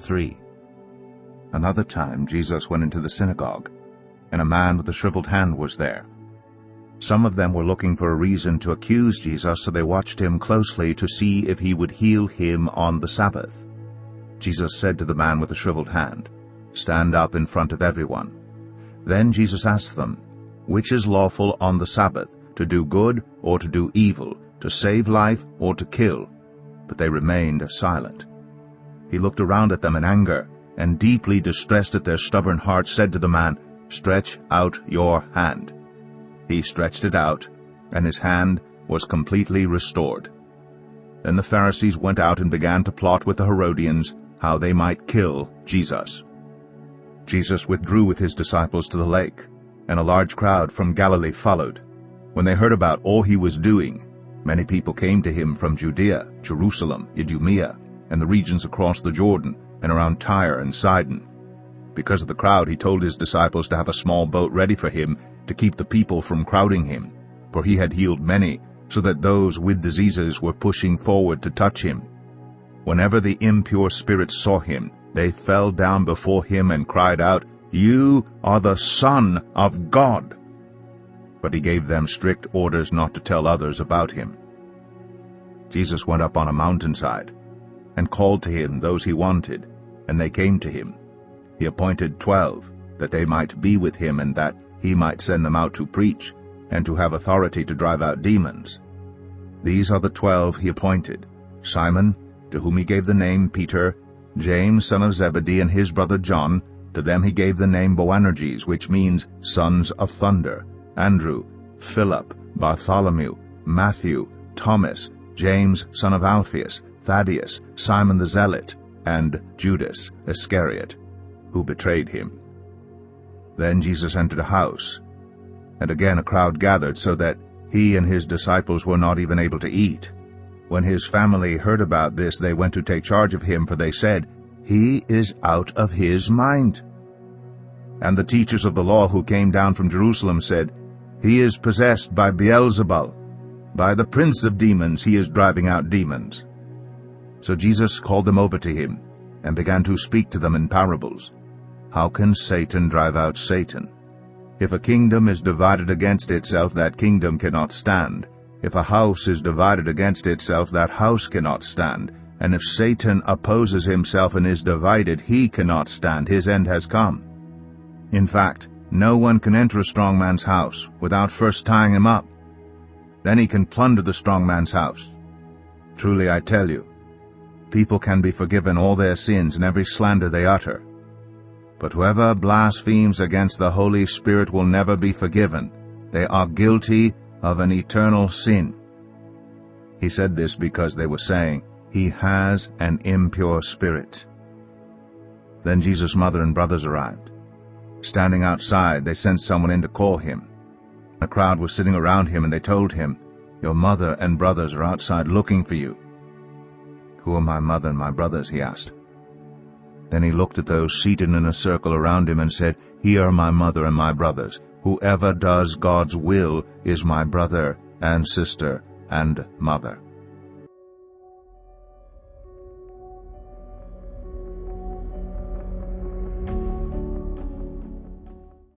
3. Another time Jesus went into the synagogue, and a man with a shriveled hand was there. Some of them were looking for a reason to accuse Jesus, so they watched him closely to see if he would heal him on the Sabbath. Jesus said to the man with the shriveled hand, "Stand up in front of everyone." Then Jesus asked them, "Which is lawful on the Sabbath, to do good or to do evil, to save life or to kill?" But they remained silent. He looked around at them in anger, and deeply distressed at their stubborn hearts, said to the man, "Stretch out your hand." He stretched it out, and his hand was completely restored. Then the Pharisees went out and began to plot with the Herodians how they might kill Jesus. Jesus withdrew with his disciples to the lake, and a large crowd from Galilee followed. When they heard about all he was doing, many people came to him from Judea, Jerusalem, Idumea, and the regions across the Jordan, and around Tyre and Sidon. Because of the crowd, he told his disciples to have a small boat ready for him to keep the people from crowding him, for he had healed many, so that those with diseases were pushing forward to touch him. Whenever the impure spirits saw him, they fell down before him and cried out, "You are the Son of God!" But he gave them strict orders not to tell others about him. Jesus went up on a mountainside and called to him those he wanted, and they came to him. He appointed 12, that they might be with him and that he might send them out to preach and to have authority to drive out demons. These are the 12 he appointed: Simon, to whom he gave the name Peter, James son of Zebedee and his brother John, to them he gave the name Boanerges, which means sons of thunder, Andrew, Philip, Bartholomew, Matthew, Thomas, James son of Alphaeus, Thaddeus, Simon the Zealot, and Judas Iscariot, who betrayed him. Then Jesus entered a house, and again a crowd gathered, so that he and his disciples were not even able to eat. When his family heard about this, they went to take charge of him, for they said, "He is out of his mind." And the teachers of the law who came down from Jerusalem said, "He is possessed by Beelzebul. By the prince of demons he is driving out demons." So Jesus called them over to him, and began to speak to them in parables. "How can Satan drive out Satan? If a kingdom is divided against itself, that kingdom cannot stand. If a house is divided against itself, that house cannot stand. And if Satan opposes himself and is divided, he cannot stand. His end has come. In fact, no one can enter a strong man's house without first tying him up. Then he can plunder the strong man's house. Truly I tell you, people can be forgiven all their sins and every slander they utter. But whoever blasphemes against the Holy Spirit will never be forgiven. They are guilty of an eternal sin." He said this because they were saying, "He has an impure spirit." Then Jesus' mother and brothers arrived. Standing outside, they sent someone in to call him. A crowd was sitting around him, and they told him, "Your mother and brothers are outside looking for you." "Who are my mother and my brothers?" he asked. Then he looked at those seated in a circle around him and said, "Here are my mother and my brothers. Whoever does God's will is my brother and sister and mother."